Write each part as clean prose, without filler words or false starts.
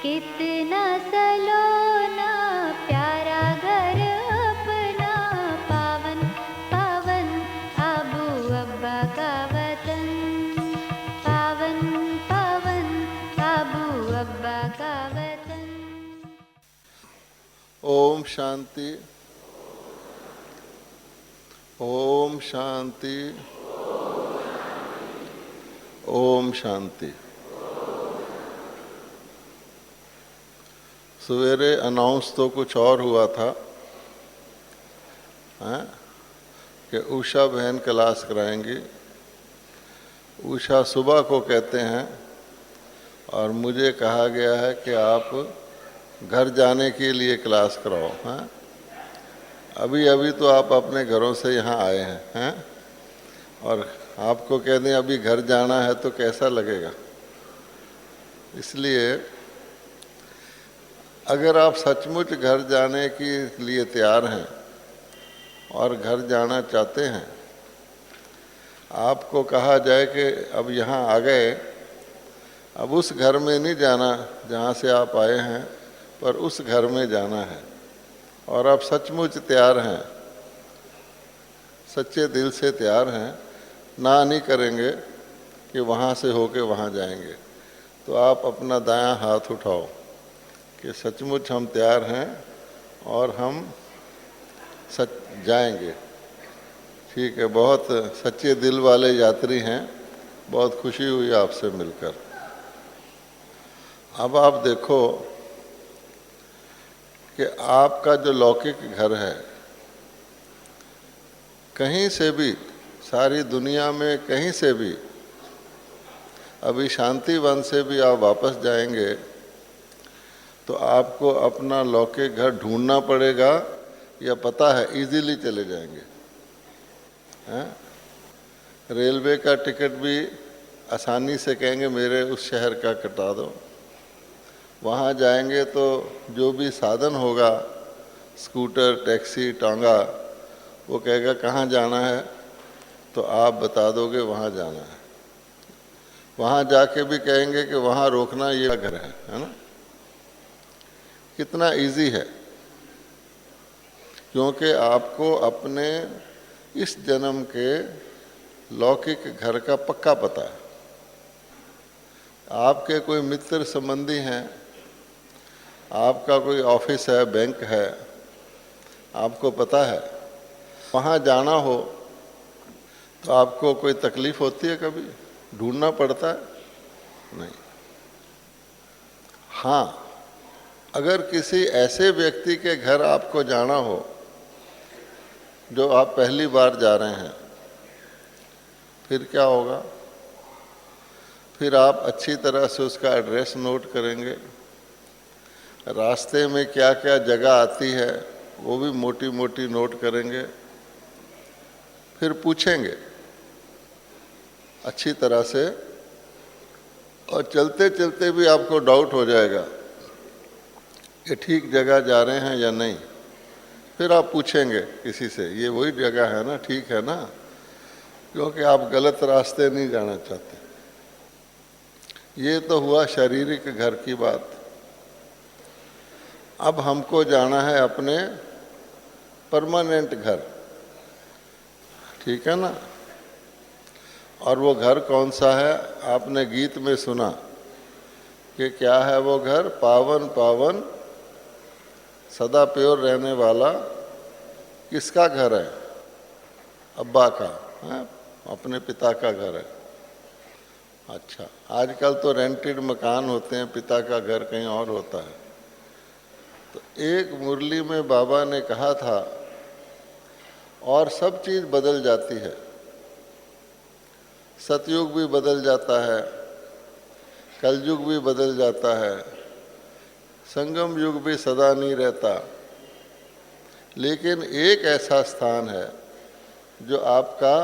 कितना सलोना प्यारा घर अपना, पावन पावन आबू अब्बा का वतन, पावन पावन आबू अब्बा का वतन। ओम शांति, ओम शांति, ओम शांति। सवेरे अनाउंस तो कुछ और हुआ था कि उषा बहन क्लास कराएंगी। उषा सुबह को कहते हैं और मुझे कहा गया है कि आप घर जाने के लिए क्लास कराओ। हैं अभी अभी तो आप अपने घरों से यहाँ आए हैं और आपको कह दें अभी घर जाना है तो कैसा लगेगा। इसलिए अगर आप सचमुच घर जाने के लिए तैयार हैं और घर जाना चाहते हैं, आपको कहा जाए कि अब यहाँ आ गए, अब उस घर में नहीं जाना जहाँ से आप आए हैं, पर उस घर में जाना है और आप सचमुच तैयार हैं, सच्चे दिल से तैयार हैं, ना नहीं करेंगे कि वहाँ से होके वहाँ जाएंगे, तो आप अपना दायां हाथ उठाओ कि सचमुच हम तैयार हैं और हम सच जाएंगे। ठीक है, बहुत सच्चे दिल वाले यात्री हैं, बहुत खुशी हुई आपसे मिलकर। अब आप देखो कि आपका जो लौकिक घर है, कहीं से भी, सारी दुनिया में कहीं से भी, अभी शांति वन से भी आप वापस जाएंगे तो आपको अपना लौकिक घर ढूंढना पड़ेगा या पता है इजीली चले जाएंगे। हैं रेलवे का टिकट भी आसानी से कहेंगे मेरे उस शहर का कटा दो। वहाँ जाएंगे तो जो भी साधन होगा, स्कूटर, टैक्सी, टांगा, वो कहेगा कहाँ जाना है तो आप बता दोगे वहाँ जाना है। वहाँ जाके भी कहेंगे कि वहाँ रोकना, ये घर है ना। कितना इजी है, क्योंकि आपको अपने इस जन्म के लौकिक घर का पक्का पता है। आपके कोई मित्र संबंधी हैं, आपका कोई ऑफिस है, बैंक है, आपको पता है। वहाँ जाना हो तो आपको कोई तकलीफ होती है, कभी ढूंढना पड़ता है? नहीं। हाँ, अगर किसी ऐसे व्यक्ति के घर आपको जाना हो जो आप पहली बार जा रहे हैं, फिर क्या होगा? फिर आप अच्छी तरह से उसका एड्रेस नोट करेंगे, रास्ते में क्या क्या जगह आती है वो भी मोटी मोटी नोट करेंगे, फिर पूछेंगे अच्छी तरह से, और चलते चलते भी आपको डाउट हो जाएगा कि ठीक जगह जा रहे हैं या नहीं। फिर आप पूछेंगे किसी से, ये वही जगह है ना, ठीक है ना, क्योंकि आप गलत रास्ते नहीं जाना चाहते। ये तो हुआ शारीरिक घर की बात। अब हमको जाना है अपने परमानेंट घर, ठीक है ना। और वो घर कौन सा है? आपने गीत में सुना कि क्या है वो घर? पावन पावन सदा प्योर रहने वाला। किसका घर है? अब्बा का है, अपने पिता का घर है। अच्छा, आजकल तो रेंटेड मकान होते हैं, पिता का घर कहीं और होता है। तो एक मुरली में बाबा ने कहा था, और सब चीज़ बदल जाती है, सतयुग भी बदल जाता है, कलयुग भी बदल जाता है, संगम युग भी सदा नहीं रहता, लेकिन एक ऐसा स्थान है जो आपका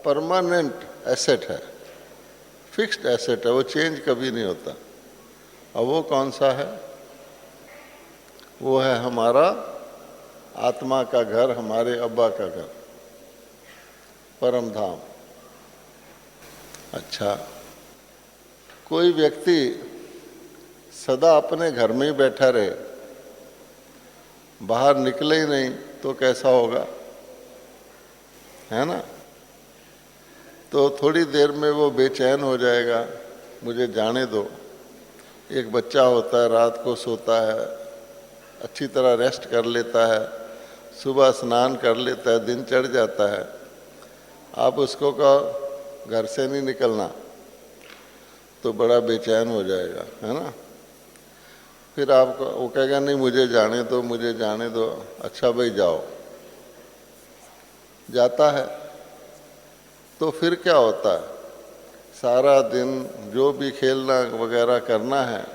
परमानेंट एसेट है, फिक्स्ड एसेट है, वो चेंज कभी नहीं होता। और वो कौन सा है? वो है हमारा आत्मा का घर, हमारे अब्बा का घर, परम धाम। अच्छा, कोई व्यक्ति सदा अपने घर में ही बैठा रहे, बाहर निकले ही नहीं, तो कैसा होगा, है ना। तो थोड़ी देर में वो बेचैन हो जाएगा, मुझे जाने दो। एक बच्चा होता है, रात को सोता है, अच्छी तरह रेस्ट कर लेता है, सुबह स्नान कर लेता है, दिन चढ़ जाता है। आप उसको कहो घर से नहीं निकलना, तो बड़ा बेचैन हो जाएगा, है ना। फिर आपको वो कहेगा नहीं मुझे जाने दो, मुझे जाने दो। अच्छा भाई जाओ, जाता है। तो फिर क्या होता है, सारा दिन जो भी खेलना वगैरह करना है,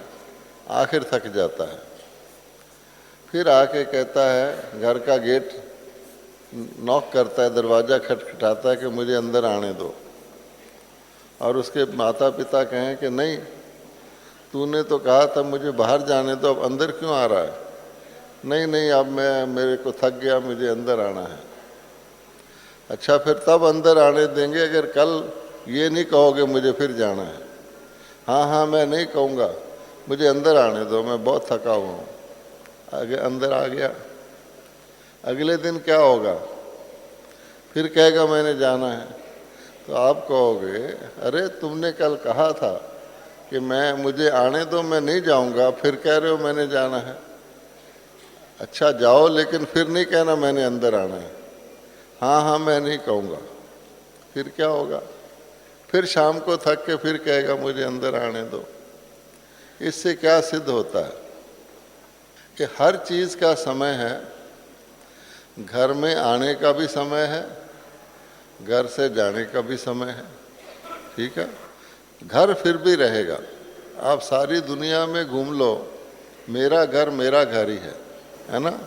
आखिर थक जाता है। फिर आके कहता है, घर का गेट नॉक करता है, दरवाज़ा खटखटाता है कि मुझे अंदर आने दो। और उसके माता पिता कहें कि नहीं, तूने तो कहा था मुझे बाहर जाने दो, अब अंदर क्यों आ रहा है। नहीं नहीं, अब मेरे को थक गया, मुझे अंदर आना है। अच्छा, फिर तब अंदर आने देंगे अगर कल ये नहीं कहोगे मुझे फिर जाना है। हाँ हाँ, मैं नहीं कहूँगा, मुझे अंदर आने दो, मैं बहुत थका हुआ हूँ। आगे अंदर आ गया। अगले दिन क्या होगा, फिर कहेगा मैंने जाना है। तो आप कहोगे अरे तुमने कल कहा था कि मुझे आने दो, मैं नहीं जाऊंगा, फिर कह रहे हो मैंने जाना है। अच्छा जाओ, लेकिन फिर नहीं कहना मैंने अंदर आना है। हाँ हाँ, मैं नहीं कहूँगा। फिर क्या होगा, फिर शाम को थक के फिर कहेगा मुझे अंदर आने दो। इससे क्या सिद्ध होता है कि हर चीज़ का समय है। घर में आने का भी समय है, घर से जाने का भी समय है, ठीक है। घर फिर भी रहेगा, आप सारी दुनिया में घूम लो, मेरा घर ही है ना।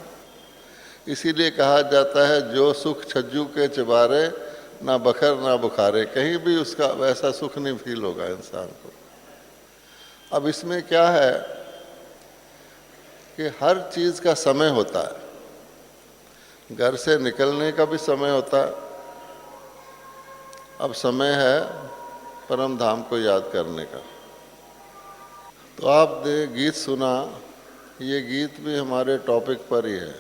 इसीलिए कहा जाता है जो सुख छज्जू के चिबारे, ना बखर ना बुखारे। कहीं भी उसका वैसा सुख नहीं फील होगा इंसान को। अब इसमें क्या है कि हर चीज़ का समय होता है। घर से निकलने का भी समय होता है। अब समय है परम धाम को याद करने का। तो आपने गीत सुना, ये गीत भी हमारे टॉपिक पर ही है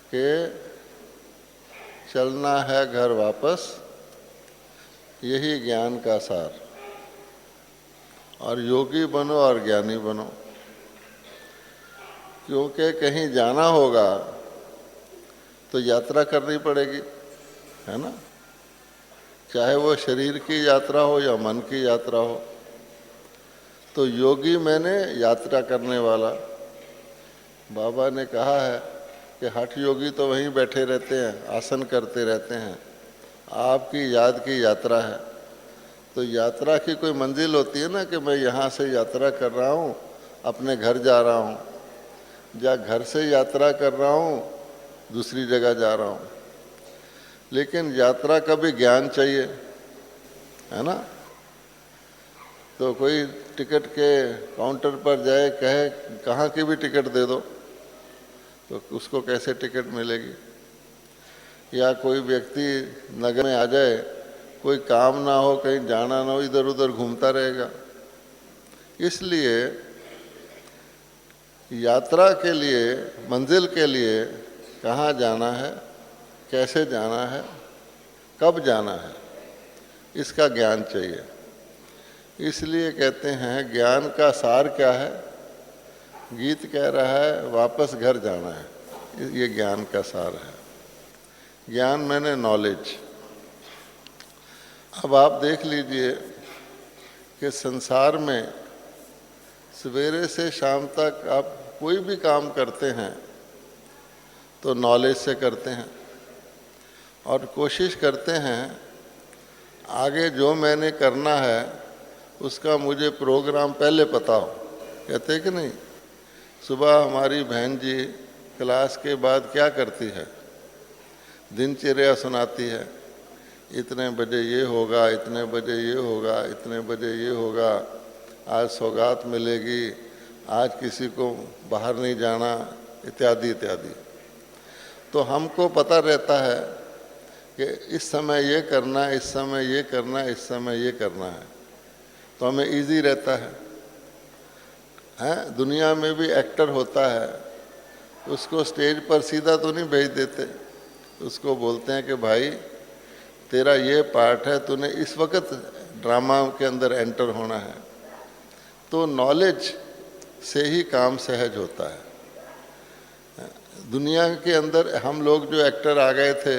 कि चलना है घर वापस, यही ज्ञान का सार। और योगी बनो और ज्ञानी बनो, क्योंकि कहीं जाना होगा तो यात्रा करनी पड़ेगी, है ना। चाहे वो शरीर की यात्रा हो या मन की यात्रा हो। तो योगी मैंने यात्रा करने वाला। बाबा ने कहा है कि हठ योगी तो वहीं बैठे रहते हैं, आसन करते रहते हैं। आपकी याद की यात्रा है। तो यात्रा की कोई मंजिल होती है ना कि मैं यहाँ से यात्रा कर रहा हूँ, अपने घर जा रहा हूँ, या घर से यात्रा कर रहा हूँ, दूसरी जगह जा रहा हूँ। लेकिन यात्रा का भी ज्ञान चाहिए, है ना। तो कोई टिकट के काउंटर पर जाए, कहे कहाँ की भी टिकट दे दो, तो उसको कैसे टिकट मिलेगी। या कोई व्यक्ति नगर में आ जाए, कोई काम ना हो, कहीं जाना ना हो, इधर उधर घूमता रहेगा। इसलिए यात्रा के लिए, मंजिल के लिए कहाँ जाना है, कैसे जाना है, कब जाना है, इसका ज्ञान चाहिए। इसलिए कहते हैं ज्ञान का सार क्या है। गीत कह रहा है वापस घर जाना है, ये ज्ञान का सार है। ज्ञान मैंने नॉलेज। अब आप देख लीजिए कि संसार में सवेरे से शाम तक आप कोई भी काम करते हैं तो नॉलेज से करते हैं, और कोशिश करते हैं आगे जो मैंने करना है उसका मुझे प्रोग्राम पहले पता हो। कहते कि नहीं, सुबह हमारी बहन जी क्लास के बाद क्या करती है, दिनचर्या सुनाती है। इतने बजे ये होगा, इतने बजे ये होगा, इतने बजे ये होगा, आज सौगात मिलेगी, आज किसी को बाहर नहीं जाना, इत्यादि इत्यादि। तो हमको पता रहता है कि इस समय ये करना है, इस समय ये करना है, इस समय ये करना है, तो हमें इजी रहता है। हैं, दुनिया में भी एक्टर होता है, उसको स्टेज पर सीधा तो नहीं भेज देते, उसको बोलते हैं कि भाई तेरा ये पार्ट है, तूने इस वक्त ड्रामा के अंदर एंटर होना है। तो नॉलेज से ही काम सहज होता है। दुनिया के अंदर हम लोग जो एक्टर आ गए थे,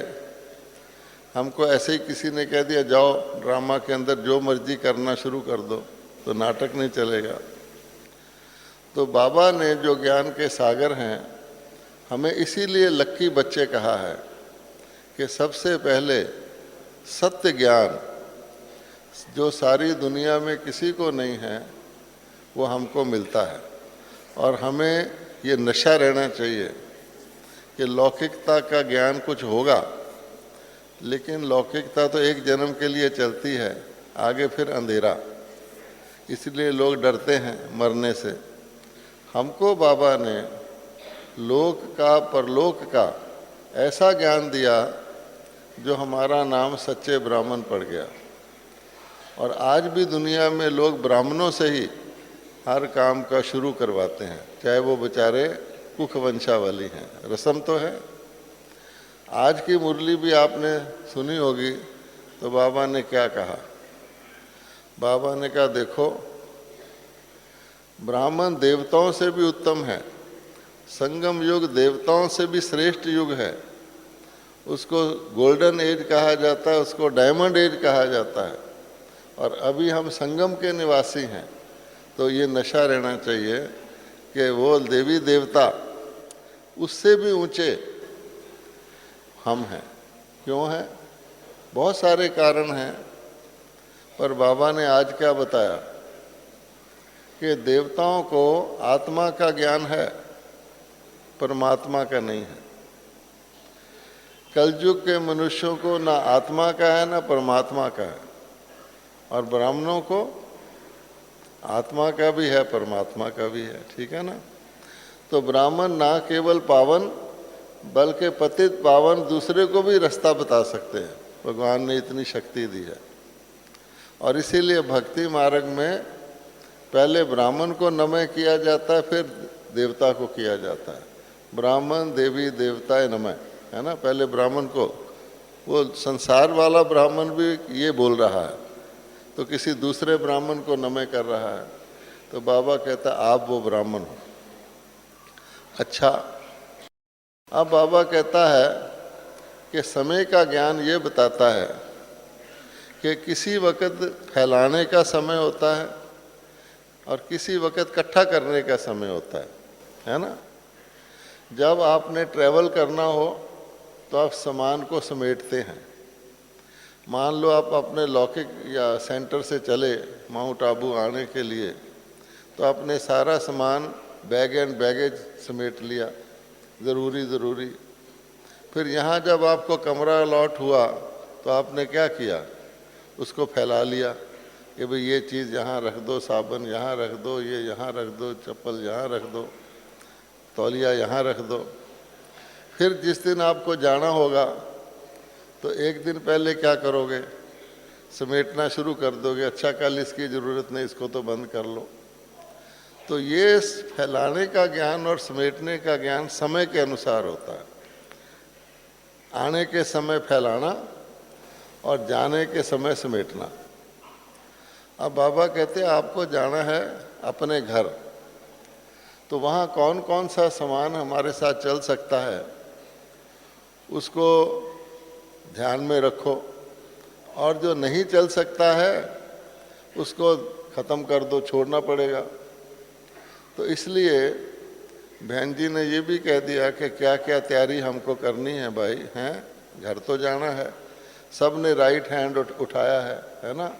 हमको ऐसे ही किसी ने कह दिया जाओ ड्रामा के अंदर जो मर्जी करना शुरू कर दो, तो नाटक नहीं चलेगा। तो बाबा ने जो ज्ञान के सागर हैं, हमें इसीलिए लक्की बच्चे कहा है कि सबसे पहले सत्य ज्ञान जो सारी दुनिया में किसी को नहीं है वो हमको मिलता है। और हमें ये नशा रहना चाहिए कि लौकिकता का ज्ञान कुछ होगा, लेकिन लौकिकता तो एक जन्म के लिए चलती है, आगे फिर अंधेरा। इसलिए लोग डरते हैं मरने से। हमको बाबा ने लोक का परलोक का ऐसा ज्ञान दिया जो हमारा नाम सच्चे ब्राह्मण पड़ गया। और आज भी दुनिया में लोग ब्राह्मणों से ही हर काम का शुरू करवाते हैं, चाहे वो बेचारे कुख वंशावली हैं। रस्म तो है। आज की मुरली भी आपने सुनी होगी, तो बाबा ने क्या कहा? बाबा ने कहा देखो, ब्राह्मण देवताओं से भी उत्तम है, संगम युग देवताओं से भी श्रेष्ठ युग है। उसको गोल्डन एज कहा जाता है, उसको डायमंड एज कहा जाता है। और अभी हम संगम के निवासी हैं। तो ये नशा रहना चाहिए कि वो देवी देवता उससे भी ऊंचे हम हैं। क्यों हैं? बहुत सारे कारण हैं, पर बाबा ने आज क्या बताया कि देवताओं को आत्मा का ज्ञान है, परमात्मा का नहीं है। कलयुग के मनुष्यों को ना आत्मा का है ना परमात्मा का है, और ब्राह्मणों को आत्मा का भी है, परमात्मा का भी है। ठीक है ना? तो ब्राह्मण ना केवल पावन बल्कि पतित पावन दूसरे को भी रास्ता बता सकते हैं। भगवान ने इतनी शक्ति दी है। और इसीलिए भक्ति मार्ग में पहले ब्राह्मण को नमः किया जाता है, फिर देवता को किया जाता है। ब्राह्मण देवी देवताए नमः, है ना? पहले ब्राह्मण को, वो संसार वाला ब्राह्मण भी ये बोल रहा है, तो किसी दूसरे ब्राह्मण को नमः कर रहा है। तो बाबा कहता आप वो ब्राह्मण हो। अच्छा, अब बाबा कहता है कि समय का ज्ञान ये बताता है कि किसी वक्त फैलाने का समय होता है और किसी वक्त इकट्ठा करने का समय होता है ना? जब आपने ट्रैवल करना हो तो आप सामान को समेटते हैं। मान लो आप अपने लौकिक या सेंटर से चले माउंट आबू आने के लिए, तो आपने सारा सामान बैग एंड बैगेज समेट लिया, ज़रूरी। फिर यहाँ जब आपको कमरा अलॉट हुआ तो आपने क्या किया? उसको फैला लिया कि भाई ये चीज़ यहाँ रख दो, साबुन यहाँ रख दो, ये यहाँ रख दो, चप्पल यहाँ रख दो, तौलिया यहाँ रख दो। फिर जिस दिन आपको जाना होगा तो एक दिन पहले क्या करोगे? समेटना शुरू कर दोगे। अच्छा, कल इसकी ज़रूरत नहीं, इसको तो बंद कर लो। तो ये फैलाने का ज्ञान और समेटने का ज्ञान समय के अनुसार होता है। आने के समय फैलाना और जाने के समय समेटना। अब बाबा कहते हैं आपको जाना है अपने घर, तो वहाँ कौन कौन सा सामान हमारे साथ चल सकता है उसको ध्यान में रखो, और जो नहीं चल सकता है उसको ख़त्म कर दो, छोड़ना पड़ेगा। तो इसलिए बहन जी ने ये भी कह दिया कि क्या क्या तैयारी हमको करनी है भाई, हैं? घर तो जाना है। सब ने राइट हैंड उठाया है ना?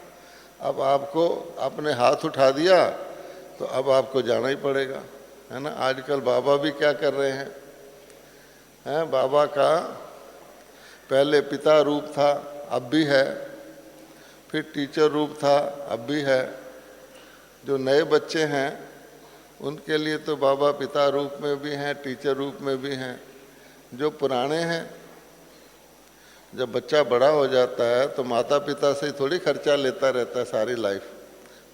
अब आपको अपने हाथ उठा दिया तो अब आपको जाना ही पड़ेगा, है ना? आजकल बाबा भी क्या कर रहे हैं? बाबा का पहले पिता रूप था, अब भी है, फिर टीचर रूप था, अब भी है। जो नए बच्चे हैं उनके लिए तो बाबा पिता रूप में भी हैं, टीचर रूप में भी हैं। जो पुराने हैं, जब बच्चा बड़ा हो जाता है तो माता पिता से थोड़ी खर्चा लेता रहता है सारी लाइफ,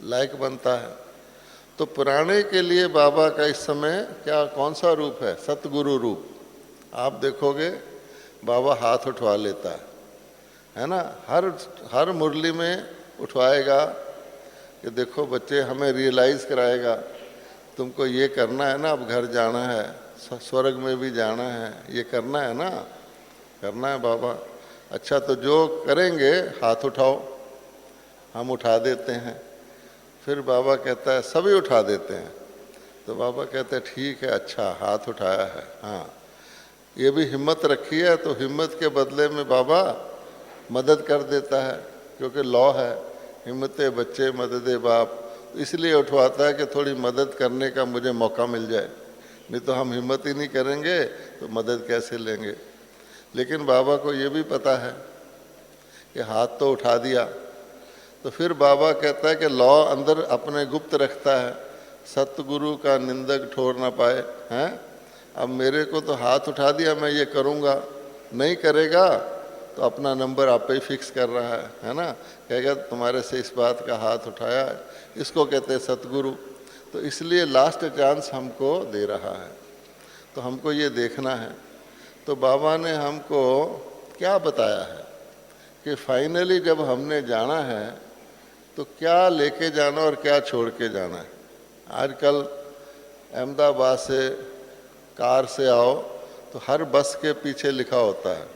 लायक बनता है। तो पुराने के लिए बाबा का इस समय क्या कौन सा रूप है? सतगुरु रूप। आप देखोगे बाबा हाथ उठवा लेता है ना, हर मुरली में उठवाएगा कि देखो बच्चे, हमें रियलाइज़ कराएगा तुमको ये करना है ना, अब घर जाना है, स्वर्ग में भी जाना है, ये करना है ना, करना है बाबा। अच्छा तो जो करेंगे हाथ उठाओ। हम उठा देते हैं। फिर बाबा कहता है सभी उठा देते हैं। तो बाबा कहते हैं ठीक है, अच्छा हाथ उठाया है, हाँ ये भी हिम्मत रखी है, तो हिम्मत के बदले में बाबा मदद कर देता है, क्योंकि लॉ है हिम्मते बच्चे मददे बाप। इसलिए उठवाता है कि थोड़ी मदद करने का मुझे मौका मिल जाए, नहीं तो हम हिम्मत ही नहीं करेंगे तो मदद कैसे लेंगे। लेकिन बाबा को ये भी पता है कि हाथ तो उठा दिया, तो फिर बाबा कहता है कि लॉ अंदर अपने गुप्त रखता है, सतगुरु का निंदक ठोर ना पाए हैं। अब मेरे को तो हाथ उठा दिया, मैं ये करूँगा, नहीं करेगा तो अपना नंबर आप पे ही फिक्स कर रहा है ना, कहेगा तुम्हारे से इस बात का हाथ उठाया है, इसको कहते हैं सतगुरु। तो इसलिए लास्ट चांस हमको दे रहा है, तो हमको ये देखना है। तो बाबा ने हमको क्या बताया है कि फाइनली जब हमने जाना है तो क्या लेके जाना और क्या छोड़ के जाना है। आजकल अहमदाबाद से कार से आओ तो हर बस के पीछे लिखा होता है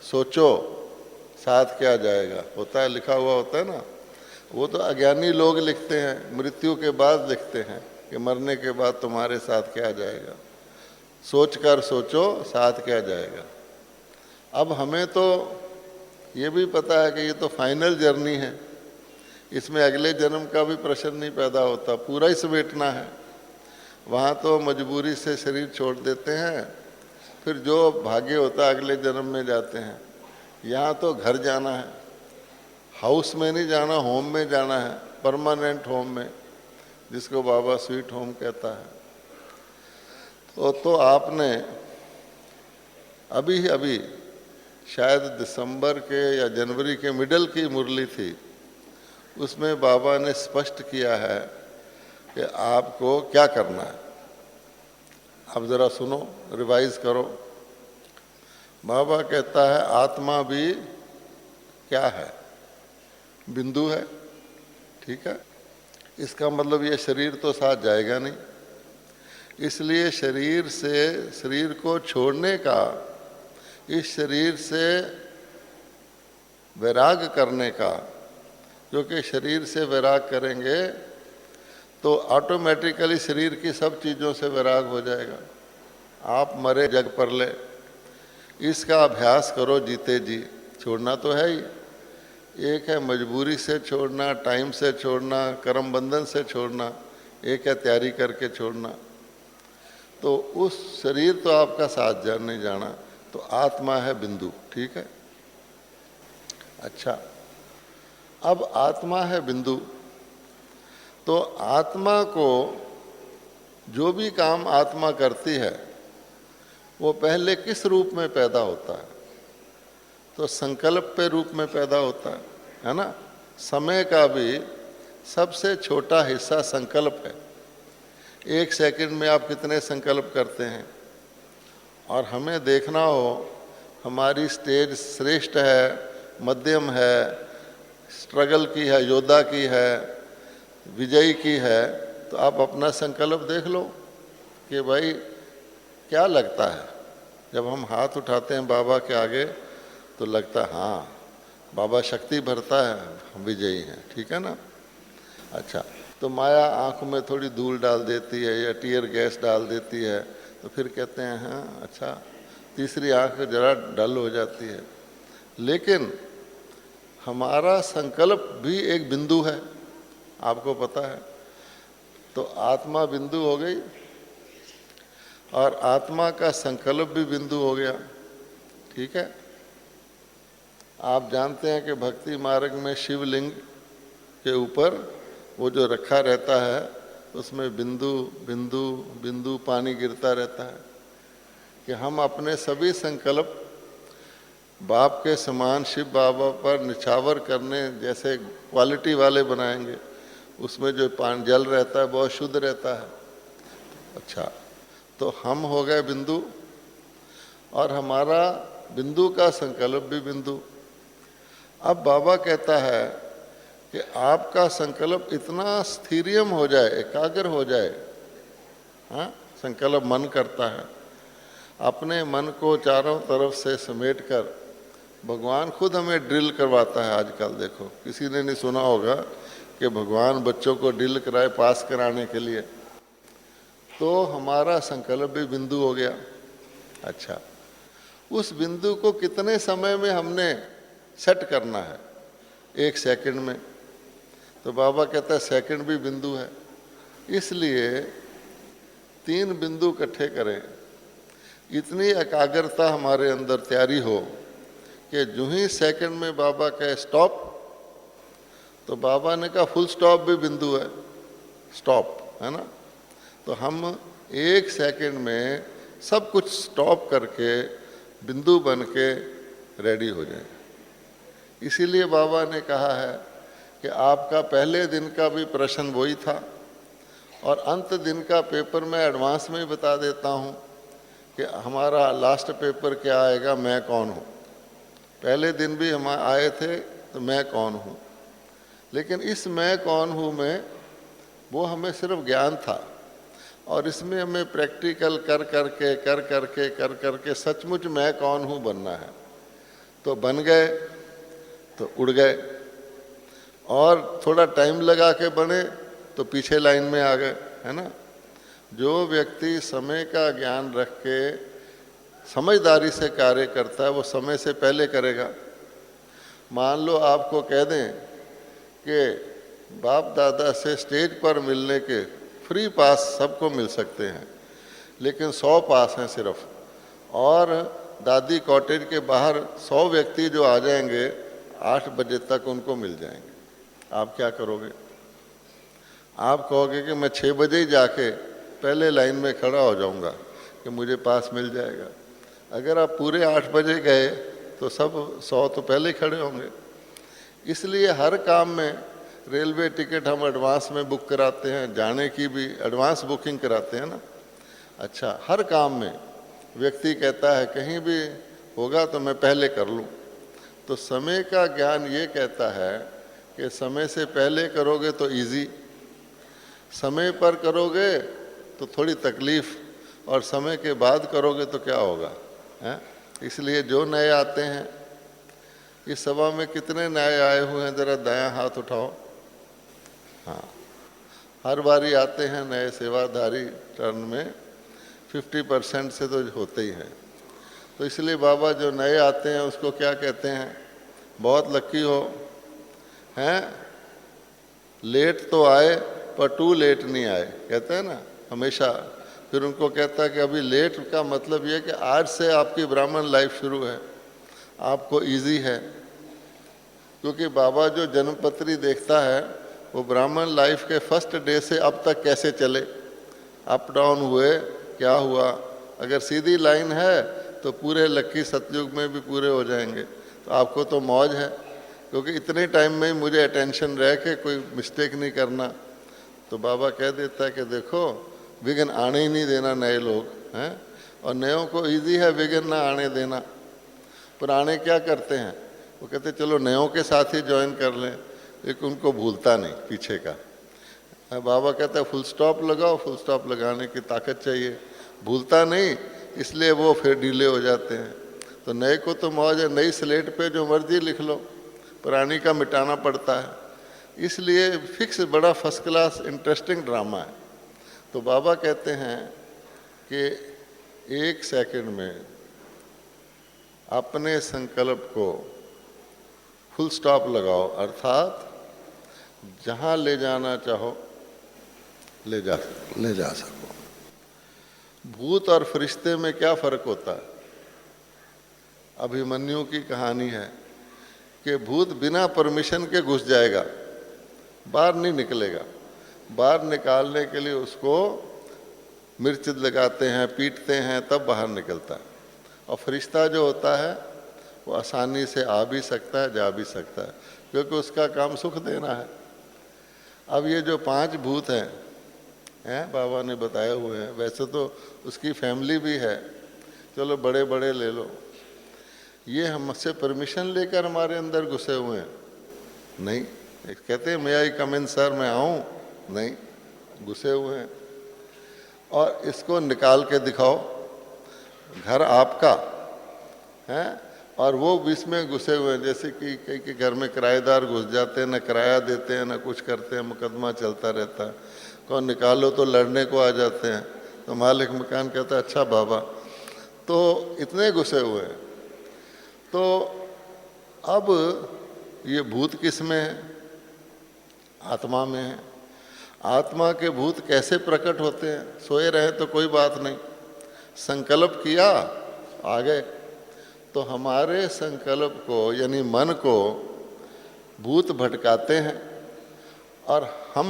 सोचो साथ क्या जाएगा, होता है, लिखा हुआ होता है ना। वो तो अज्ञानी लोग लिखते हैं, मृत्यु के बाद लिखते हैं कि मरने के बाद तुम्हारे साथ क्या जाएगा, सोच कर सोचो साथ क्या जाएगा। अब हमें तो ये भी पता है कि ये तो फाइनल जर्नी है, इसमें अगले जन्म का भी प्रश्न नहीं पैदा होता, पूरा ही समेटना है। वहाँ तो मजबूरी से शरीर छोड़ देते हैं, फिर जो भाग्य होता है अगले जन्म में जाते हैं। यहाँ तो घर जाना है, हाउस में नहीं जाना, होम में जाना है, परमानेंट होम में, जिसको बाबा स्वीट होम कहता है। तो आपने अभी शायद दिसंबर के या जनवरी के मिडल की मुरली थी, उसमें बाबा ने स्पष्ट किया है कि आपको क्या करना है। अब ज़रा सुनो, रिवाइज करो। बाबा कहता है आत्मा भी क्या है? बिंदु है, ठीक है। इसका मतलब ये शरीर तो साथ जाएगा नहीं, इसलिए शरीर को छोड़ने का, इस शरीर से वैराग करने का, क्योंकि शरीर से वैराग करेंगे तो ऑटोमेटिकली शरीर की सब चीज़ों से वैराग हो जाएगा। आप मरे जग पर ले, इसका अभ्यास करो जीते जी। छोड़ना तो है ही, एक है मजबूरी से छोड़ना, टाइम से छोड़ना, कर्म बंधन से छोड़ना, एक है तैयारी करके छोड़ना। तो उस शरीर तो आपका साथ नहीं जाना, तो आत्मा है बिंदु, ठीक है। अच्छा, अब आत्मा है बिंदु, तो आत्मा को जो भी काम आत्मा करती है वो पहले किस रूप में पैदा होता है? तो संकल्प पे रूप में पैदा होता है ना। समय का भी सबसे छोटा हिस्सा संकल्प है। 1 सेकंड में आप कितने संकल्प करते हैं। और हमें देखना हो हमारी स्टेज श्रेष्ठ है, मध्यम है, स्ट्रगल की है, योद्धा की है, विजयी की है, तो आप अपना संकल्प देख लो कि भाई क्या लगता है। जब हम हाथ उठाते हैं बाबा के आगे तो लगता है हाँ बाबा शक्ति भरता है, हम विजयी हैं, ठीक है ना। अच्छा, तो माया आँखों में थोड़ी धूल डाल देती है या टीयर गैस डाल देती है, तो फिर कहते हैं हाँ अच्छा, तीसरी आँख जरा डल हो जाती है। लेकिन हमारा संकल्प भी एक बिंदु है, आपको पता है। तो आत्मा बिंदु हो गई और आत्मा का संकल्प भी बिंदु हो गया, ठीक है। आप जानते हैं कि भक्ति मार्ग में शिवलिंग के ऊपर वो जो रखा रहता है उसमें बिंदु बिंदु बिंदु पानी गिरता रहता है कि हम अपने सभी संकल्प बाप के समान शिव बाबा पर निछावर करने जैसे क्वालिटी वाले बनाएंगे। उसमें जो पानी जल रहता है बहुत शुद्ध रहता है। अच्छा, तो हम हो गए बिंदु और हमारा बिंदु का संकल्प भी बिंदु। अब बाबा कहता है कि आपका संकल्प इतना स्थिरियम हो जाए, एकाग्र हो जाए। हाँ, संकल्प मन करता है, अपने मन को चारों तरफ से समेटकर भगवान खुद हमें ड्रिल करवाता है। आजकल देखो, किसी ने नहीं सुना होगा कि भगवान बच्चों को ड्रिल कराए पास कराने के लिए। तो हमारा संकल्प भी बिंदु हो गया। अच्छा, उस बिंदु को कितने समय में हमने सेट करना है? 1 सेकंड में। तो बाबा कहता है सेकंड भी बिंदु है, इसलिए 3 बिंदु इकट्ठे करें। इतनी एकाग्रता हमारे अंदर तैयारी हो कि जो ही सेकंड में बाबा कहे स्टॉप, तो बाबा ने कहा फुल स्टॉप भी बिंदु है, स्टॉप, है ना। तो हम 1 सेकंड में सब कुछ स्टॉप करके बिंदु बन के रेडी हो जाए। इसीलिए बाबा ने कहा है कि आपका पहले दिन का भी प्रश्न वही था और अंत दिन का पेपर मैं एडवांस में ही बता देता हूँ कि हमारा लास्ट पेपर क्या आएगा, मैं कौन हूँ। पहले दिन भी हम आए थे तो मैं कौन हूँ, लेकिन इस मैं कौन हूँ में वो हमें सिर्फ ज्ञान था और इसमें हमें प्रैक्टिकल कर करके सचमुच मैं कौन हूँ बनना है। तो बन गए तो उड़ गए, और थोड़ा टाइम लगा के बने तो पीछे लाइन में आ गए, है ना। जो व्यक्ति समय का ज्ञान रख के समझदारी से कार्य करता है वो समय से पहले करेगा। मान लो आपको कह दें कि बाप दादा से स्टेज पर मिलने के फ्री पास सबको मिल सकते हैं, लेकिन 100 पास हैं सिर्फ, और दादी कॉटेज के बाहर 100 व्यक्ति जो आ जाएंगे 8 बजे तक उनको मिल जाएंगे। आप क्या करोगे? आप कहोगे कि मैं 6 बजे ही जाके पहले लाइन में खड़ा हो जाऊंगा कि मुझे पास मिल जाएगा। अगर आप पूरे 8 बजे गए तो सब 100 तो पहले ही खड़े होंगे। इसलिए हर काम में रेलवे टिकट हम एडवांस में बुक कराते हैं, जाने की भी एडवांस बुकिंग कराते हैं ना। अच्छा, हर काम में व्यक्ति कहता है कहीं भी होगा तो मैं पहले कर लूँ। तो समय का ज्ञान ये कहता है कि समय से पहले करोगे तो इजी, समय पर करोगे तो थोड़ी तकलीफ, और समय के बाद करोगे तो क्या होगा, है? इसलिए जो नए आते हैं, इस सभा में कितने नए आए हुए हैं, ज़रा दायां हाथ उठाओ। हाँ, हर बारी आते हैं नए सेवाधारी टर्न में 50% से तो होते ही हैं। तो इसलिए बाबा जो नए आते हैं उसको क्या कहते हैं, बहुत लकी हो, हैं, लेट तो आए पर टू लेट नहीं आए, कहते हैं ना हमेशा। फिर उनको कहता है कि अभी लेट का मतलब ये कि आज से आपकी ब्राह्मण लाइफ शुरू है, आपको इजी है। क्योंकि बाबा जो जन्मपत्री देखता है वो ब्राह्मण लाइफ के फर्स्ट डे से अब तक कैसे चले, अप डाउन हुए, क्या हुआ। अगर सीधी लाइन है तो पूरे लक्की सतयुग में भी पूरे हो जाएंगे। तो आपको तो मौज है, क्योंकि इतने टाइम में ही मुझे अटेंशन रह के कोई मिस्टेक नहीं करना। तो बाबा कह देता है कि देखो विघ्न आने ही नहीं देना नए लोग हैं, और नयों को इजी है विघ्न ना आने देना। पुराने क्या करते हैं, वो कहते चलो नयों के साथ ही ज्वाइन कर लें, लेकिन उनको भूलता नहीं पीछे का। बाबा कहता है फुल स्टॉप लगाओ, फुल स्टॉप लगाने की ताकत चाहिए, भूलता नहीं, इसलिए वो फिर डीले हो जाते हैं। तो नए को तो मौज है, नई स्लेट पे जो मर्जी लिख लो, पुरानी का मिटाना पड़ता है। इसलिए फिक्स बड़ा फर्स्ट क्लास इंटरेस्टिंग ड्रामा है। तो बाबा कहते हैं कि 1 सेकंड में अपने संकल्प को फुल स्टॉप लगाओ, अर्थात जहाँ ले जाना चाहो ले जा सको। भूत और फरिश्ते में क्या फर्क होता है? अभिमन्यु की कहानी है कि भूत बिना परमिशन के घुस जाएगा, बाहर नहीं निकलेगा। बाहर निकालने के लिए उसको मिर्च लगाते हैं, पीटते हैं, तब बाहर निकलता है। और फरिश्ता जो होता है वो आसानी से आ भी सकता है, जा भी सकता है, क्योंकि उसका काम सुख देना है। अब ये जो 5 भूत हैं बाबा ने बताए हुए हैं, वैसे तो उसकी फैमिली भी है, चलो बड़े बड़े ले लो, ये हमसे परमिशन लेकर हमारे अंदर घुसे हुए हैं? नहीं। कहते हैं मे आई कम इन सर, मैं आऊँ? नहीं, घुसे हुए हैं। और इसको निकाल के दिखाओ, घर आपका है और वो बीच में घुसे हुए हैं। जैसे कि कई के घर में किराएदार घुस जाते हैं, न किराया देते हैं, न कुछ करते हैं, मुकदमा चलता रहता है, कौन निकालो तो लड़ने को आ जाते हैं। तो मालिक मकान कहता है अच्छा बाबा, तो इतने घुसे हुए हैं। तो अब ये भूत किस में है? आत्मा में है। आत्मा के भूत कैसे प्रकट होते हैं? सोए रहे तो कोई बात नहीं, संकल्प किया आ गए। तो हमारे संकल्प को यानी मन को भूत भटकाते हैं, और हम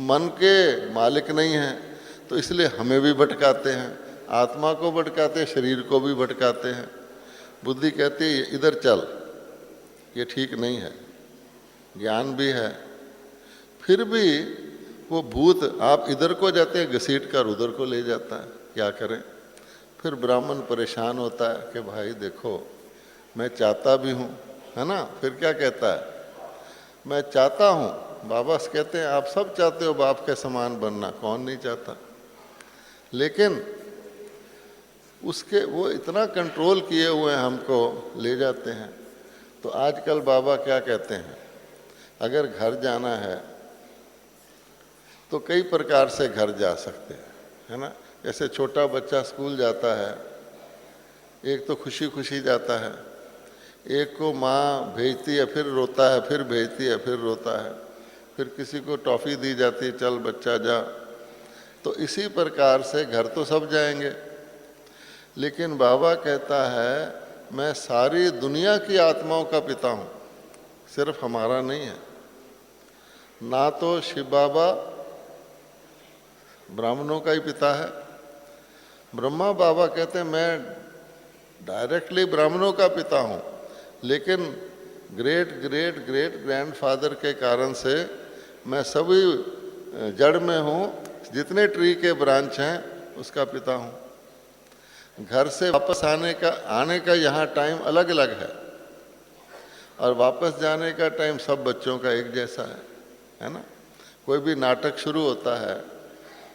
मन के मालिक नहीं हैं, तो इसलिए हमें भी भटकाते हैं, आत्मा को भटकाते हैं, शरीर को भी भटकाते हैं। बुद्धि कहती है इधर चल, ये ठीक नहीं है, ज्ञान भी है, फिर भी वो भूत आप इधर को जाते हैं घसीट कर उधर को ले जाता है। क्या करें? फिर ब्राह्मण परेशान होता है कि भाई देखो मैं चाहता भी हूँ, है ना। फिर क्या कहता है? मैं चाहता हूँ। बाबा कहते हैं आप सब चाहते हो बाप के समान बनना, कौन नहीं चाहता, लेकिन उसके वो इतना कंट्रोल किए हुए हैं, हमको ले जाते हैं। तो आजकल बाबा क्या कहते हैं, अगर घर जाना है तो कई प्रकार से घर जा सकते हैं, है ना। जैसे छोटा बच्चा स्कूल जाता है, एक तो खुशी खुशी जाता है, एक को माँ भेजती है फिर रोता है, फिर भेजती है फिर रोता है, फिर किसी को टॉफ़ी दी जाती है चल बच्चा जा। तो इसी प्रकार से घर तो सब जाएंगे, लेकिन बाबा कहता है मैं सारी दुनिया की आत्माओं का पिता हूँ, सिर्फ हमारा नहीं है। ना तो शिव बाबा ब्राह्मणों का ही पिता है, ब्रह्मा बाबा कहते हैं मैं डायरेक्टली ब्राह्मणों का पिता हूँ, लेकिन ग्रेट ग्रेट ग्रेट ग्रैंडफादर के कारण से मैं सभी जड़ में हूँ, जितने ट्री के ब्रांच हैं उसका पिता हूँ। घर से वापस आने का यहाँ टाइम अलग अलग है, और वापस जाने का टाइम सब बच्चों का एक जैसा है ना। कोई भी नाटक शुरू होता है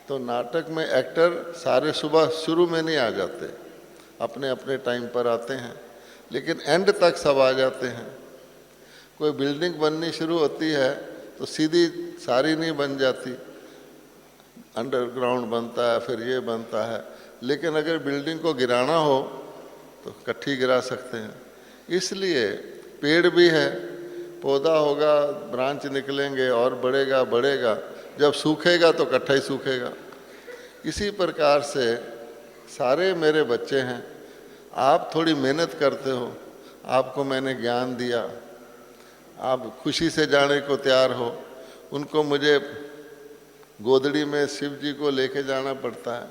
तो नाटक में एक्टर सारे सुबह शुरू में नहीं आ जाते, अपने अपने टाइम पर आते हैं, लेकिन एंड तक सब आ जाते हैं। कोई बिल्डिंग बननी शुरू होती है तो सीधी सारी नहीं बन जाती, अंडरग्राउंड बनता है, फिर ये बनता है, लेकिन अगर बिल्डिंग को गिराना हो तो इकट्ठी गिरा सकते हैं। इसलिए पेड़ भी है, पौधा होगा, ब्रांच निकलेंगे और बढ़ेगा बढ़ेगा, जब सूखेगा तो इकट्ठा ही सूखेगा। इसी प्रकार से सारे मेरे बच्चे हैं, आप थोड़ी मेहनत करते हो, आपको मैंने ज्ञान दिया, आप खुशी से जाने को तैयार हो, उनको मुझे गोदड़ी में शिव जी को लेके जाना पड़ता है।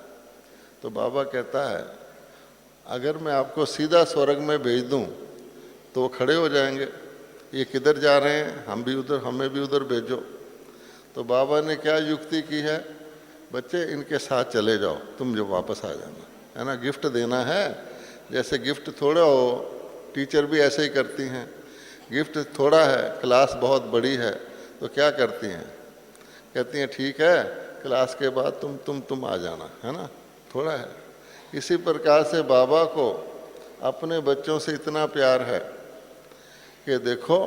तो बाबा कहता है अगर मैं आपको सीधा स्वर्ग में भेज दूं तो वो खड़े हो जाएंगे, ये किधर जा रहे हैं, हम भी उधर, हमें भी उधर भेजो। तो बाबा ने क्या युक्ति की है, बच्चे इनके साथ चले जाओ, तुम जो वापस आ जाना, है ना। गिफ्ट देना है, जैसे गिफ्ट थोड़ा हो, टीचर भी ऐसे ही करती हैं। गिफ्ट थोड़ा है, क्लास बहुत बड़ी है, तो क्या करती हैं, कहती हैं ठीक है क्लास के बाद तुम आ जाना, है ना, थोड़ा है। इसी प्रकार से बाबा को अपने बच्चों से इतना प्यार है कि देखो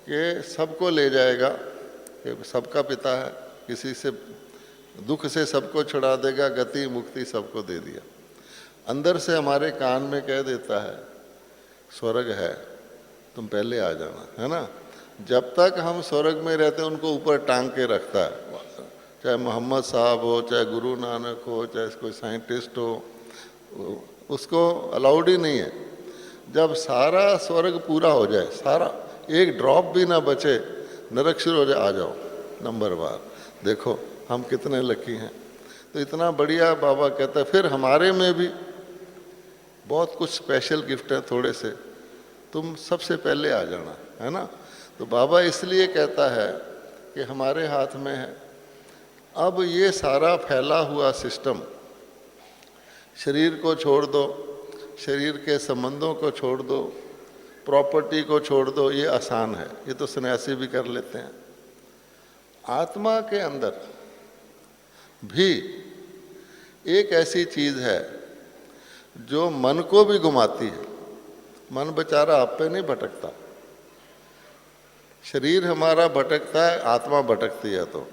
कि सबको ले जाएगा, कि सबका पिता है, किसी से दुख से सबको छुड़ा देगा, गति मुक्ति सबको दे दिया। अंदर से हमारे कान में कह देता है स्वर्ग है, तुम पहले आ जाना, है ना। जब तक हम स्वर्ग में रहते हैं उनको ऊपर टांग के रखता है, चाहे मोहम्मद साहब हो, चाहे गुरु नानक हो, चाहे कोई साइंटिस्ट हो, उसको अलाउड ही नहीं है। जब सारा स्वर्ग पूरा हो जाए, सारा एक ड्रॉप भी ना बचे, नरक शुरू हो जाए, आ जाओ नंबर बार, देखो हम कितने लकी हैं। तो इतना बढ़िया बाबा कहता है। फिर हमारे में भी बहुत कुछ स्पेशल गिफ्ट हैं थोड़े से, तुम सबसे पहले आ जाना, है ना। तो बाबा इसलिए कहता है कि हमारे हाथ में है। अब ये सारा फैला हुआ सिस्टम, शरीर को छोड़ दो, शरीर के संबंधों को छोड़ दो, प्रॉपर्टी को छोड़ दो, ये आसान है, ये तो सन्यासी भी कर लेते हैं। आत्मा के अंदर भी एक ऐसी चीज है जो मन को भी घुमाती है। मन बेचारा आप पे नहीं भटकता, शरीर हमारा भटकता है, आत्मा भटकती है। तो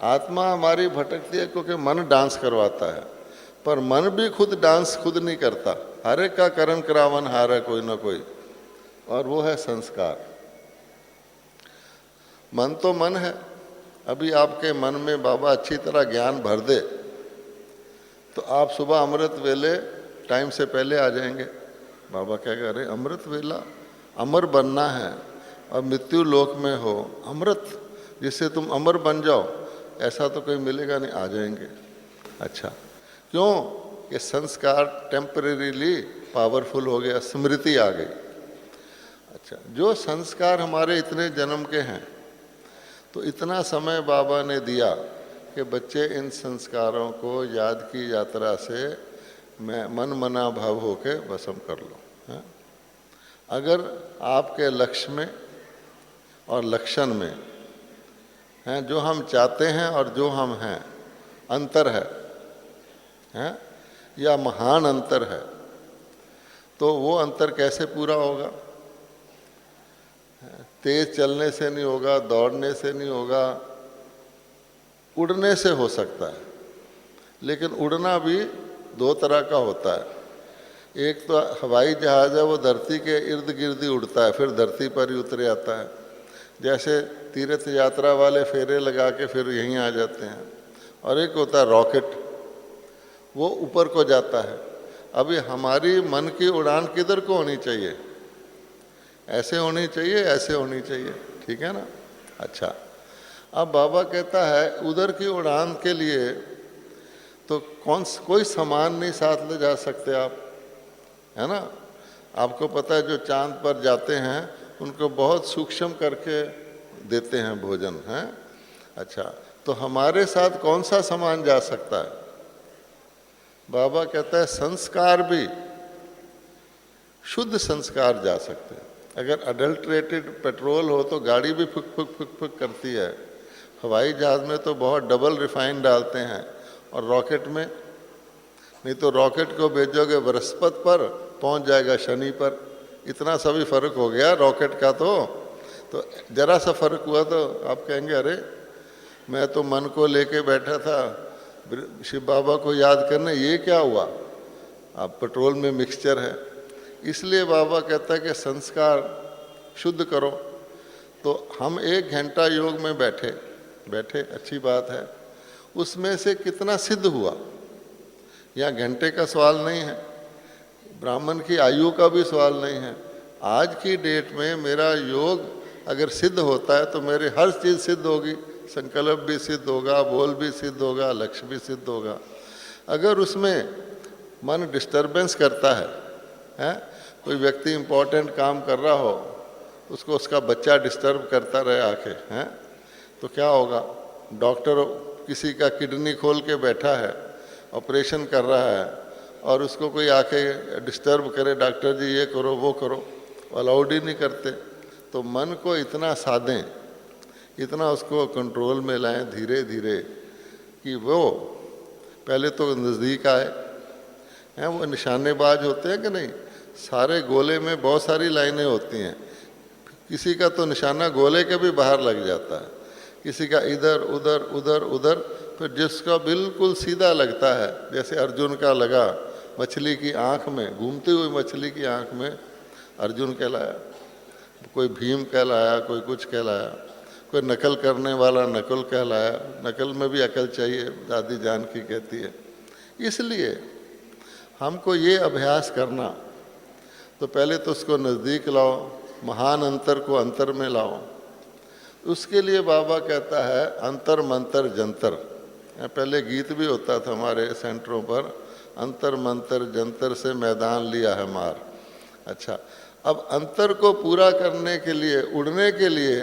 आत्मा हमारी भटकती है क्योंकि मन डांस करवाता है, पर मन भी खुद डांस खुद नहीं करता, हर एक का करण करावन हार है कोई ना कोई, और वो है संस्कार। मन तो मन है। अभी आपके मन में बाबा अच्छी तरह ज्ञान भर दे तो आप सुबह अमृत वेले टाइम से पहले आ जाएंगे। बाबा क्या कह रहे, अमृत वेला, अमर बनना है और मृत्यु लोक में हो, अमृत जिससे तुम अमर बन जाओ, ऐसा तो कोई मिलेगा नहीं, आ जाएंगे। अच्छा, क्यों? ये संस्कार टेम्परेरीली पावरफुल हो गया, स्मृति आ गई। अच्छा, जो संस्कार हमारे इतने जन्म के हैं, तो इतना समय बाबा ने दिया कि बच्चे इन संस्कारों को याद की यात्रा से मन मना भाव होके भस्म कर लो। है? अगर आपके लक्ष्य में और लक्षण में हैं जो हम चाहते हैं और जो हम हैं अंतर है या महान अंतर है, तो वो अंतर कैसे पूरा होगा? तेज चलने से नहीं होगा, दौड़ने से नहीं होगा, उड़ने से हो सकता है। लेकिन उड़ना भी दो तरह का होता है। एक तो हवाई जहाज़ है, वो धरती के इर्द गिर्द ही उड़ता है, फिर धरती पर ही उतरे आता है। जैसे तीर्थ यात्रा वाले फेरे लगा के फिर यहीं आ जाते हैं। और एक होता है रॉकेट, वो ऊपर को जाता है। अभी हमारी मन की उड़ान किधर को होनी चाहिए? ऐसे होनी चाहिए, ऐसे होनी चाहिए, ठीक है ना? अच्छा, अब बाबा कहता है उधर की उड़ान के लिए तो कोई सामान नहीं साथ ले जा सकते आप, है ना? आपको पता है जो चांद पर जाते हैं उनको बहुत सूक्ष्म करके देते हैं भोजन, है? अच्छा, तो हमारे साथ कौन सा सामान जा सकता है? बाबा कहता है संस्कार भी, शुद्ध संस्कार जा सकते हैं। अगर अडल्ट्रेटेड पेट्रोल हो तो गाड़ी भी फुक फुक फुक फुक करती है। हवाई जहाज़ में तो बहुत डबल रिफाइन डालते हैं, और रॉकेट में नहीं तो रॉकेट को भेजोगे बृहस्पति पर, पहुंच जाएगा शनि पर। इतना सा भी फर्क हो गया रॉकेट का। तो जरा सा फर्क हुआ तो आप कहेंगे अरे मैं तो मन को लेके बैठा था शिव बाबा को याद करने, ये क्या हुआ? आप पेट्रोल में मिक्सचर है। इसलिए बाबा कहता है कि संस्कार शुद्ध करो। तो हम 1 घंटा योग में बैठे, अच्छी बात है, उसमें से कितना सिद्ध हुआ? यहाँ घंटे का सवाल नहीं है, ब्राह्मण की आयु का भी सवाल नहीं है। आज की डेट में मेरा योग अगर सिद्ध होता है तो मेरी हर चीज़ सिद्ध होगी, संकल्प भी सिद्ध होगा, बोल भी सिद्ध होगा, लक्ष्य भी सिद्ध होगा। अगर उसमें मन डिस्टर्बेंस करता है, कोई व्यक्ति इम्पोर्टेंट काम कर रहा हो, उसको उसका बच्चा डिस्टर्ब करता रहे आके, हैं, तो क्या होगा? डॉक्टर किसी का किडनी खोल के बैठा है, ऑपरेशन कर रहा है, और उसको कोई आके डिस्टर्ब करे, डॉक्टर जी ये करो वो करो, अलाउड ही नहीं करते। तो मन को इतना साधें, इतना उसको कंट्रोल में लाएं धीरे धीरे कि वो पहले तो नज़दीक आए। हैं, वो निशानेबाज होते हैं कि नहीं? सारे गोले में बहुत सारी लाइनें होती हैं, किसी का तो निशाना गोले के भी बाहर लग जाता है, किसी का इधर उधर उधर उधर, फिर जिसका बिल्कुल सीधा लगता है, जैसे अर्जुन का लगा मछली की आँख में, घूमती हुई मछली की आँख में अर्जुन कहलाया, कोई भीम कहलाया, कोई कुछ कहलाया, कोई नकल करने वाला नकल कहलाया। नकल में भी अकल चाहिए, दादी जानकी कहती है। इसलिए हमको ये अभ्यास करना, तो पहले तो उसको नज़दीक लाओ, महान अंतर को अंतर में लाओ। उसके लिए बाबा कहता है अंतर मंतर जंतर। पहले गीत भी होता था हमारे सेंटरों पर, अंतर मंतर जंतर से मैदान लिया है मार। अच्छा, अब अंतर को पूरा करने के लिए, उड़ने के लिए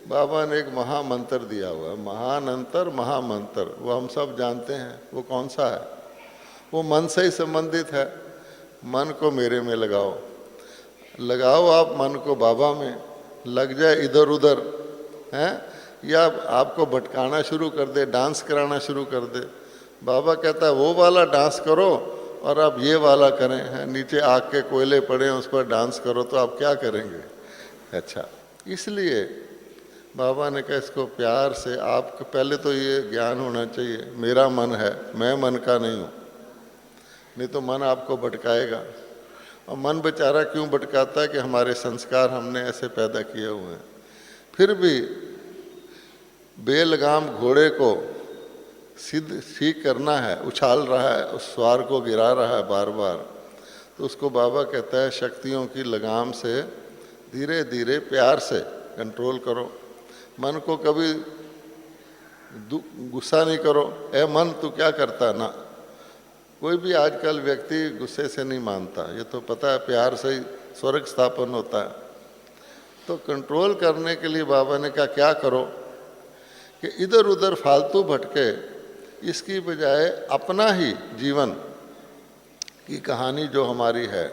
बाबा ने एक महामंत्र दिया हुआ है, महान अंतर महामंत्र, वो हम सब जानते हैं। वो कौन सा है? वो मन से ही संबंधित है। मन को मेरे में लगाओ, लगाओ आप मन को बाबा में, लग जाए इधर उधर हैं, या आपको भटकाना शुरू कर दे, डांस कराना शुरू कर दे। बाबा कहता है वो वाला डांस करो और आप ये वाला करें, हैं नीचे आग के कोयले पड़े हैं उस पर डांस करो, तो आप क्या करेंगे? अच्छा, इसलिए बाबा ने कहा इसको प्यार से, आपको पहले तो ये ज्ञान होना चाहिए मेरा मन है, मैं मन का नहीं हूँ, नहीं तो मन आपको भटकाएगा। और मन बेचारा क्यों भटकाता है कि हमारे संस्कार हमने ऐसे पैदा किए हुए हैं। फिर भी बेलगाम घोड़े को सिद्ध ठीक करना है, उछाल रहा है, उस स्वार को गिरा रहा है बार बार, तो उसको बाबा कहता है शक्तियों की लगाम से धीरे धीरे प्यार से कंट्रोल करो। मन को कभी गुस्सा नहीं करो, ए मन तू क्या करता ना। कोई भी आजकल व्यक्ति गुस्से से नहीं मानता, ये तो पता है प्यार से ही स्वर्ग स्थापन होता है। तो कंट्रोल करने के लिए बाबा ने कहा क्या करो कि इधर उधर फालतू भटके, इसकी बजाय अपना ही जीवन की कहानी जो हमारी है,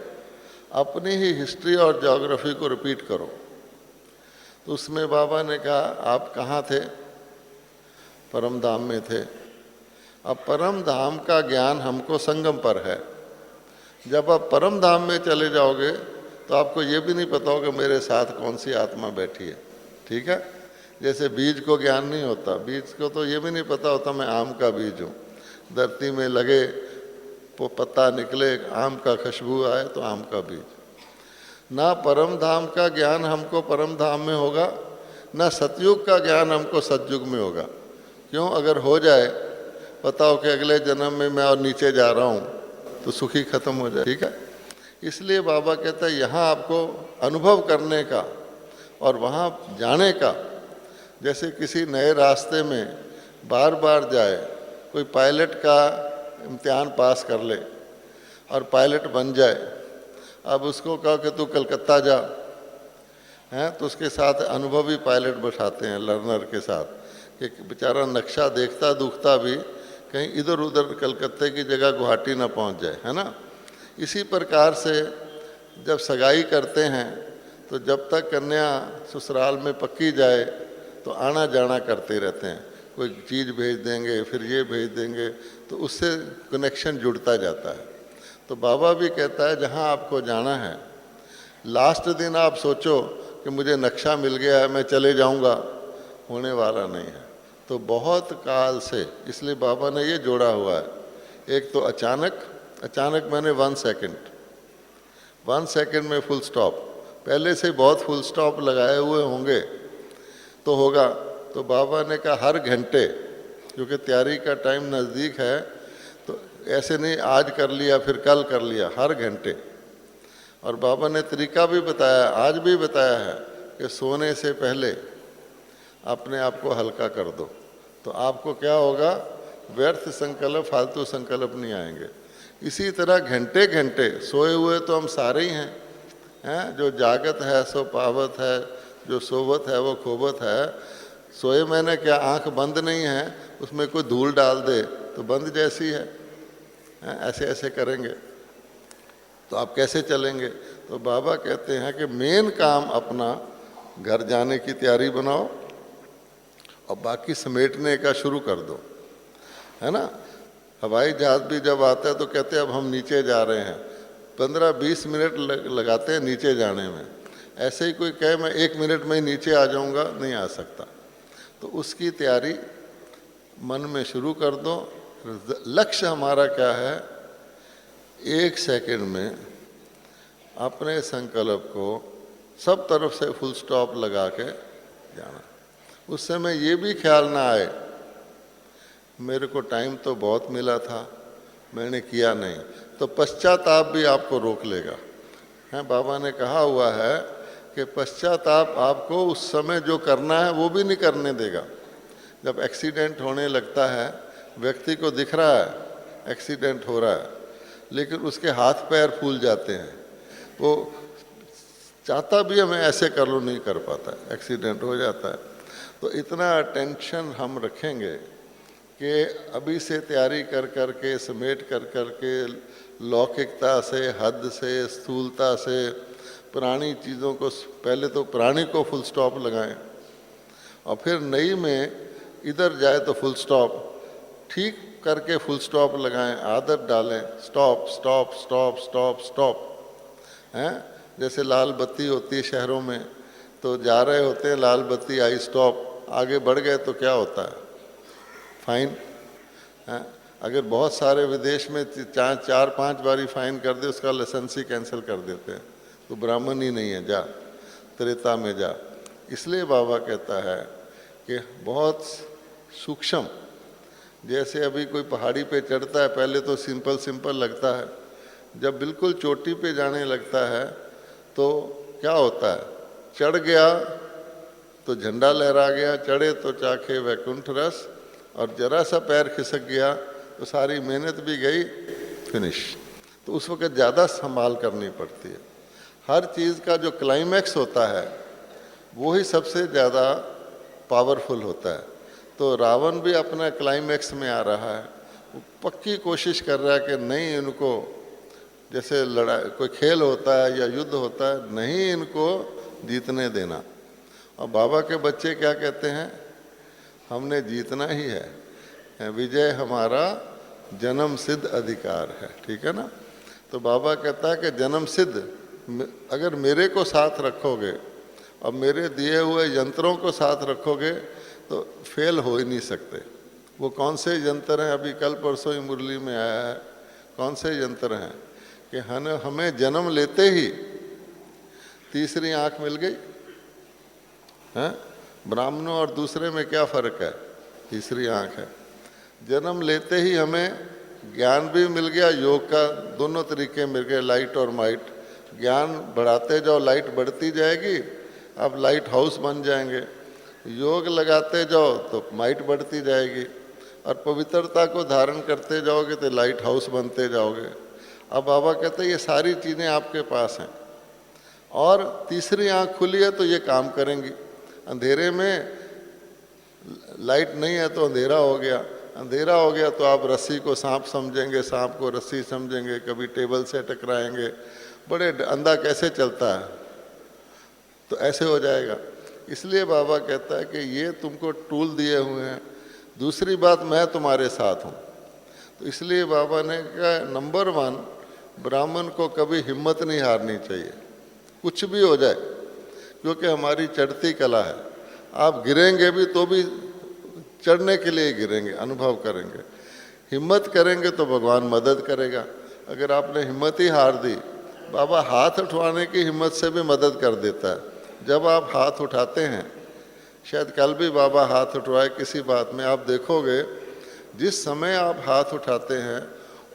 अपनी ही हिस्ट्री और ज्योग्राफी को रिपीट करो। तो उसमें बाबा ने कहा आप कहाँ थे? परम धाम में थे। अब परम धाम का ज्ञान हमको संगम पर है। जब आप परम धाम में चले जाओगे तो आपको ये भी नहीं पता होगा मेरे साथ कौन सी आत्मा बैठी है। ठीक है, जैसे बीज को ज्ञान नहीं होता, बीज को तो ये भी नहीं पता होता मैं आम का बीज हूँ। धरती में लगे वो पत्ता निकले, आम का खुशबू आए तो आम का बीज। ना परम धाम का ज्ञान हमको परम धाम में होगा, ना सतयुग का ज्ञान हमको सतयुग में होगा। क्यों? अगर हो जाए पता हो कि अगले जन्म में मैं और नीचे जा रहा हूँ तो सुखी खत्म हो जाए। ठीक है, इसलिए बाबा कहता है यहाँ आपको अनुभव करने का और वहाँ जाने का, जैसे किसी नए रास्ते में बार बार जाए, कोई पायलट का इम्तिहान पास कर ले और पायलट बन जाए, अब उसको कहो कि तू कलकत्ता जा, हैं तो उसके साथ अनुभवी पायलट बैठाते हैं लर्नर के साथ, कि बेचारा नक्शा देखता दुखता भी कहीं इधर उधर कलकत्ते की जगह गुवाहाटी ना पहुंच जाए, है ना। इसी प्रकार से जब सगाई करते हैं तो जब तक कन्या ससुराल में पक्की जाए तो आना जाना करते रहते हैं, कोई चीज़ भेज देंगे फिर ये भेज देंगे, तो उससे कनेक्शन जुड़ता जाता है। तो बाबा भी कहता है जहाँ आपको जाना है, लास्ट दिन आप सोचो कि मुझे नक्शा मिल गया है मैं चले जाऊँगा, होने वाला नहीं है। तो बहुत काल से, इसलिए बाबा ने ये जोड़ा हुआ है, एक तो अचानक, अचानक मैंने 1 सेकंड, 1 सेकंड में फुल स्टॉप, पहले से बहुत फुल स्टॉप लगाए हुए होंगे तो होगा। तो बाबा ने कहा हर घंटे, क्योंकि तैयारी का टाइम नज़दीक है, तो ऐसे नहीं आज कर लिया फिर कल कर लिया, हर घंटे। और बाबा ने तरीका भी बताया, आज भी बताया है कि सोने से पहले अपने आप को हल्का कर दो, तो आपको क्या होगा, व्यर्थ संकल्प फालतू संकल्प नहीं आएंगे। इसी तरह घंटे घंटे, सोए हुए तो हम सारे ही हैं, जो जागत है सो पावत है, जो सोवत है वो खोवत है। सोए मैंने क्या, आंख बंद नहीं है, उसमें कोई धूल डाल दे तो बंद जैसी है, ऐसे ऐसे करेंगे तो आप कैसे चलेंगे। तो बाबा कहते हैं कि मेन काम अपना घर जाने की तैयारी बनाओ और बाकी समेटने का शुरू कर दो, है ना। हवाई जहाज़ भी जब आता है तो कहते हैं अब हम नीचे जा रहे हैं, 15-20 मिनट लगाते हैं नीचे जाने में। ऐसे ही कोई कहे मैं 1 मिनट में ही नीचे आ जाऊंगा, नहीं आ सकता। तो उसकी तैयारी मन में शुरू कर दो। लक्ष्य हमारा क्या है, 1 सेकंड में अपने संकल्प को सब तरफ से फुल स्टॉप लगा के जाना। उस समय ये भी ख्याल ना आए मेरे को टाइम तो बहुत मिला था मैंने किया नहीं, तो पश्चाताप भी आपको रोक लेगा। हैं, बाबा ने कहा हुआ है कि पश्चाताप आपको उस समय जो करना है वो भी नहीं करने देगा। जब एक्सीडेंट होने लगता है, व्यक्ति को दिख रहा है एक्सीडेंट हो रहा है, लेकिन उसके हाथ पैर फूल जाते हैं, वो चाहता भी है मैं ऐसे कर लूँ, नहीं कर पाता, एक्सीडेंट हो जाता है। तो इतना अटेंशन हम रखेंगे कि अभी से तैयारी कर कर के, समेट कर कर के, लौकिकता से, हद से, स्थूलता से, पुरानी चीज़ों को, पहले तो पुरानी को फुल स्टॉप लगाएं और फिर नई में इधर जाए तो फुल स्टॉप, ठीक करके फुल स्टॉप लगाएं, आदत डालें, stop stop stop stop stop, हैं। जैसे लाल बत्ती होती है शहरों में, तो जा रहे होते हैं, लाल बत्ती आई, स्टॉप, आगे बढ़ गए तो क्या होता है? फाइन, है। अगर बहुत सारे विदेश में 4-5 बारी फाइन कर दे, उसका लाइसेंस ही कैंसिल कर देते हैं, तो ब्राह्मण ही नहीं है, जा त्रेता में जा। इसलिए बाबा कहता है कि बहुत सूक्ष्म, जैसे अभी कोई पहाड़ी पे चढ़ता है, पहले तो सिंपल सिंपल लगता है, जब बिल्कुल चोटी पे जाने लगता है तो क्या होता है? चढ़ गया तो झंडा लहरा गया, चढ़े तो चाखे वैकुंठ रस, और जरा सा पैर खिसक गया तो सारी मेहनत भी गई, फिनिश। तो उस वक्त ज़्यादा संभाल करनी पड़ती है। हर चीज़ का जो क्लाइमैक्स होता है वो ही सबसे ज़्यादा पावरफुल होता है। तो रावण भी अपना क्लाइमैक्स में आ रहा है, वो पक्की कोशिश कर रहा है कि नहीं, इनको जैसे लड़ाई कोई खेल होता है या युद्ध होता है, नहीं इनको जीतने देना। और बाबा के बच्चे क्या कहते हैं? हमने जीतना ही है, विजय हमारा जन्म सिद्ध अधिकार है, ठीक है ना। तो बाबा कहता है कि जन्म सिद्ध, अगर मेरे को साथ रखोगे और मेरे दिए हुए यंत्रों को साथ रखोगे तो फेल हो ही नहीं सकते। वो कौन से यंत्र हैं? अभी कल परसों ही मुरली में आया है, कौन से यंत्र हैं कि हमें जन्म लेते ही तीसरी आंख मिल गई, हैं। ब्राह्मणों और दूसरे में क्या फ़र्क है? तीसरी आंख है। जन्म लेते ही हमें ज्ञान भी मिल गया, योग का दोनों तरीके मिल गए, लाइट और माइट। ज्ञान बढ़ाते जाओ, लाइट बढ़ती जाएगी, अब लाइट हाउस बन जाएंगे। योग लगाते जाओ तो माइट बढ़ती जाएगी, और पवित्रता को धारण करते जाओगे तो लाइट हाउस बनते जाओगे। अब बाबा कहते हैं ये सारी चीज़ें आपके पास हैं, और तीसरी आंख खुली है तो ये काम करेंगी। अंधेरे में लाइट नहीं है तो अंधेरा हो गया, अंधेरा हो गया तो आप रस्सी को सांप समझेंगे, सांप को रस्सी समझेंगे, कभी टेबल से टकराएंगे, बड़े अंधा कैसे चलता है, तो ऐसे हो जाएगा। इसलिए बाबा कहता है कि ये तुमको टूल दिए हुए हैं। दूसरी बात, मैं तुम्हारे साथ हूँ। तो इसलिए बाबा ने कहा नंबर 1, ब्राह्मण को कभी हिम्मत नहीं हारनी चाहिए, कुछ भी हो जाए, क्योंकि हमारी चढ़ती कला है। आप गिरेंगे भी तो भी चढ़ने के लिए गिरेंगे, अनुभव करेंगे। हिम्मत करेंगे तो भगवान मदद करेगा। अगर आपने हिम्मत ही हार दी, बाबा हाथ उठवाने की हिम्मत से भी मदद कर देता है। जब आप हाथ उठाते हैं, शायद कल भी बाबा हाथ उठवाए किसी बात में, आप देखोगे जिस समय आप हाथ उठाते हैं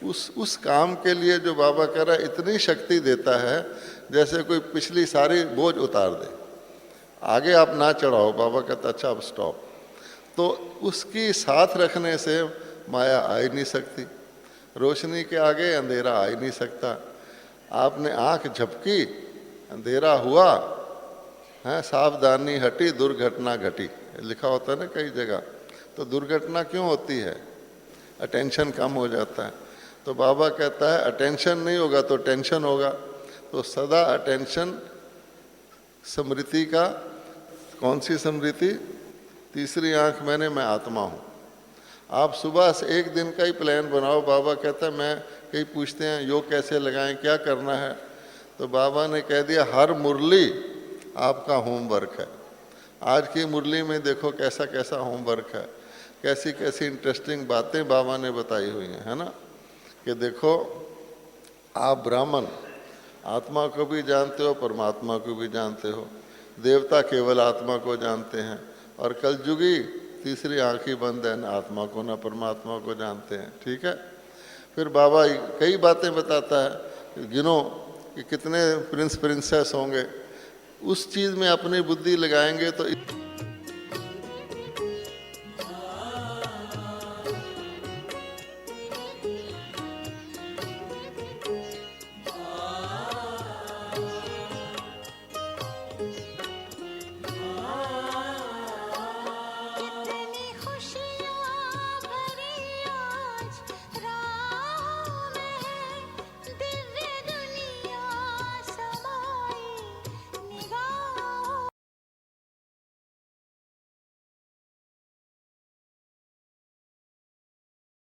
उस काम के लिए जो बाबा कह रहा है इतनी शक्ति देता है जैसे कोई पिछली सारी बोझ उतार दे। आगे आप ना चढ़ाओ, बाबा कहता अच्छा अब स्टॉप। तो उसकी साथ रखने से माया आ ही नहीं सकती, रोशनी के आगे अंधेरा आ ही नहीं सकता। आपने आंख झपकी, अंधेरा हुआ, है, सावधानी हटी, दुर्घटना घटी, लिखा होता है ना कई जगह। तो दुर्घटना क्यों होती है? अटेंशन कम हो जाता है। तो बाबा कहता है अटेंशन नहीं होगा तो टेंशन होगा। तो सदा अटेंशन, स्मृति का, कौन सी स्मृति? तीसरी आंख मैंने, मैं आत्मा हूँ। आप सुबह से एक दिन का ही प्लान बनाओ। बाबा कहता है, मैं कई पूछते हैं योग कैसे लगाएं, क्या करना है, तो बाबा ने कह दिया हर मुरली आपका होमवर्क है। आज की मुरली में देखो कैसा कैसा होमवर्क है, कैसी कैसी इंटरेस्टिंग बातें बाबा ने बताई हुई हैं, है ना। कि देखो आप ब्राह्मण आत्मा को भी जानते हो, परमात्मा को भी जानते हो। देवता केवल आत्मा को जानते हैं, और कलयुगी तीसरी आंख ही बंद है, ना आत्मा को ना परमात्मा को जानते हैं, ठीक है। फिर बाबा कई बातें बताता है, गिनो कि कितने प्रिंस प्रिंसेस होंगे। उस चीज़ में अपनी बुद्धि लगाएंगे तो